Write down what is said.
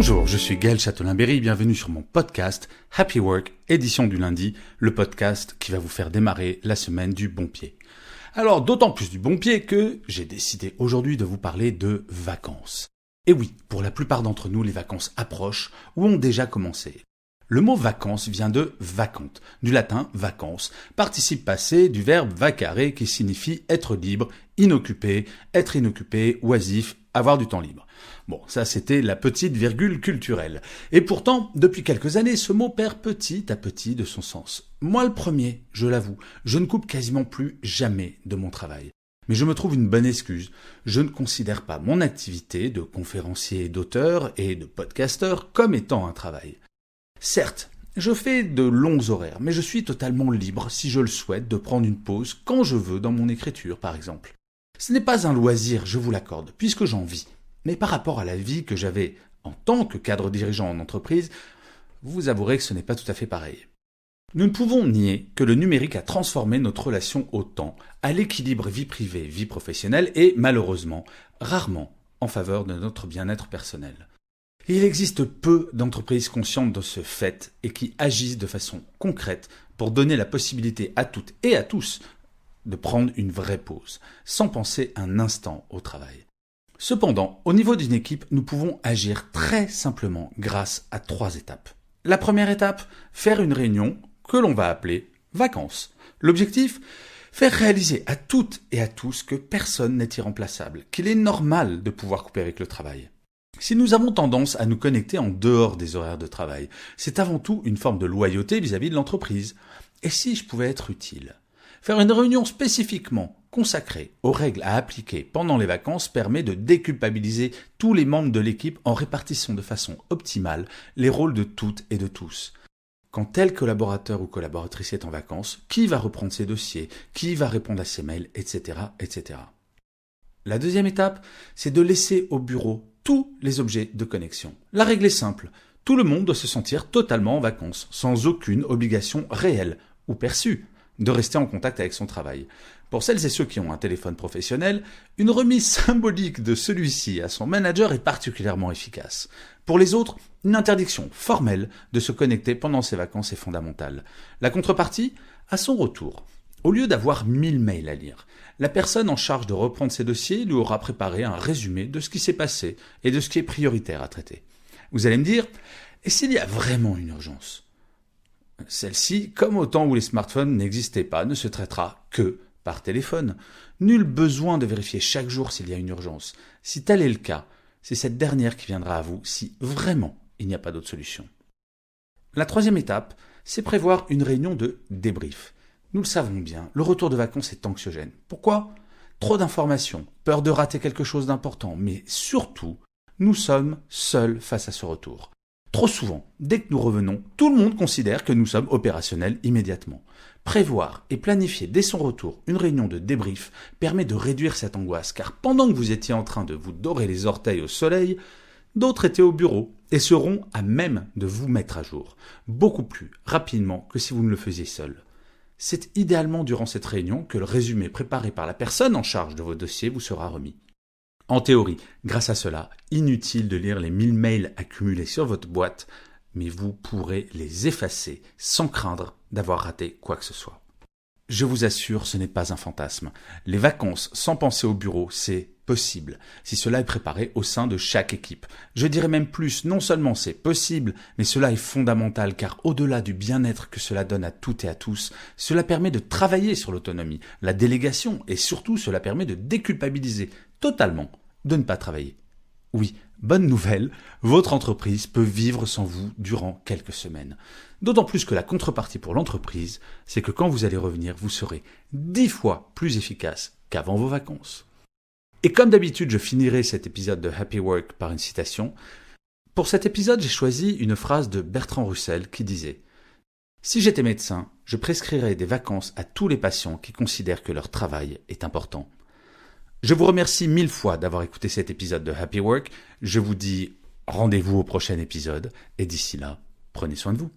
Bonjour, je suis Gaël Châtelain-Berry, bienvenue sur mon podcast Happy Work, édition du lundi, le podcast qui va vous faire démarrer la semaine du bon pied. Alors, d'autant plus du bon pied que j'ai décidé aujourd'hui de vous parler de vacances. Et oui, pour la plupart d'entre nous, les vacances approchent ou ont déjà commencé. Le mot vacances vient de vacante, du latin vacances, participe passé du verbe vacare qui signifie être libre, inoccupé, être inoccupé, oisif, avoir du temps libre. Bon, ça c'était la petite virgule culturelle. Et pourtant, depuis quelques années, ce mot perd petit à petit de son sens. Moi le premier, je l'avoue, je ne coupe quasiment plus jamais de mon travail. Mais je me trouve une bonne excuse. Je ne considère pas mon activité de conférencier, d'auteur et de podcasteur comme étant un travail. Certes, je fais de longs horaires, mais je suis totalement libre, si je le souhaite, de prendre une pause quand je veux dans mon écriture, par exemple. Ce n'est pas un loisir, je vous l'accorde, puisque j'en vis. Mais par rapport à la vie que j'avais en tant que cadre dirigeant en entreprise, vous avouerez que ce n'est pas tout à fait pareil. Nous ne pouvons nier que le numérique a transformé notre relation au temps, à l'équilibre vie privée, vie professionnelle et, malheureusement, rarement en faveur de notre bien-être personnel. Il existe peu d'entreprises conscientes de ce fait et qui agissent de façon concrète pour donner la possibilité à toutes et à tous de prendre une vraie pause, sans penser un instant au travail. Cependant, au niveau d'une équipe, nous pouvons agir très simplement grâce à 3 étapes. La première étape, faire une réunion que l'on va appeler vacances. L'objectif, faire réaliser à toutes et à tous que personne n'est irremplaçable, qu'il est normal de pouvoir couper avec le travail. Si nous avons tendance à nous connecter en dehors des horaires de travail, c'est avant tout une forme de loyauté vis-à-vis de l'entreprise. Et si je pouvais être utile ? Faire une réunion spécifiquement consacrée aux règles à appliquer pendant les vacances permet de déculpabiliser tous les membres de l'équipe en répartissant de façon optimale les rôles de toutes et de tous. Quand tel collaborateur ou collaboratrice est en vacances, qui va reprendre ses dossiers, qui va répondre à ses mails, etc., etc. La deuxième étape, c'est de laisser au bureau tous les objets de connexion. La règle est simple, tout le monde doit se sentir totalement en vacances, sans aucune obligation réelle ou perçue de rester en contact avec son travail. Pour celles et ceux qui ont un téléphone professionnel, une remise symbolique de celui-ci à son manager est particulièrement efficace. Pour les autres, une interdiction formelle de se connecter pendant ses vacances est fondamentale. La contrepartie, à son retour, au lieu d'avoir 1000 mails à lire, la personne en charge de reprendre ses dossiers lui aura préparé un résumé de ce qui s'est passé et de ce qui est prioritaire à traiter. Vous allez me dire, et s'il y a vraiment une urgence ? Celle-ci, comme au temps où les smartphones n'existaient pas, ne se traitera que par téléphone. Nul besoin de vérifier chaque jour s'il y a une urgence. Si tel est le cas, c'est cette dernière qui viendra à vous si vraiment il n'y a pas d'autre solution. La troisième étape, c'est prévoir une réunion de débrief. Nous le savons bien, le retour de vacances est anxiogène. Pourquoi ? Trop d'informations, peur de rater quelque chose d'important, mais surtout, nous sommes seuls face à ce retour. Trop souvent, dès que nous revenons, tout le monde considère que nous sommes opérationnels immédiatement. Prévoir et planifier dès son retour une réunion de débrief permet de réduire cette angoisse, car pendant que vous étiez en train de vous dorer les orteils au soleil, d'autres étaient au bureau et seront à même de vous mettre à jour, beaucoup plus rapidement que si vous ne le faisiez seul. C'est idéalement durant cette réunion que le résumé préparé par la personne en charge de vos dossiers vous sera remis. En théorie, grâce à cela, inutile de lire les 1000 mails accumulés sur votre boîte, mais vous pourrez les effacer sans craindre d'avoir raté quoi que ce soit. Je vous assure, ce n'est pas un fantasme. Les vacances sans penser au bureau, c'est possible, si cela est préparé au sein de chaque équipe. Je dirais même plus, non seulement c'est possible, mais cela est fondamental, car au-delà du bien-être que cela donne à toutes et à tous, cela permet de travailler sur l'autonomie, la délégation, et surtout cela permet de déculpabiliser totalement de ne pas travailler. Oui, bonne nouvelle, votre entreprise peut vivre sans vous durant quelques semaines. D'autant plus que la contrepartie pour l'entreprise, c'est que quand vous allez revenir, vous serez 10 fois plus efficace qu'avant vos vacances. Et comme d'habitude, je finirai cet épisode de Happy Work par une citation. Pour cet épisode, j'ai choisi une phrase de Bertrand Russell qui disait « Si j'étais médecin, je prescrirais des vacances à tous les patients qui considèrent que leur travail est important. » Je vous remercie 1000 fois d'avoir écouté cet épisode de Happy Work. Je vous dis rendez-vous au prochain épisode et d'ici là, prenez soin de vous.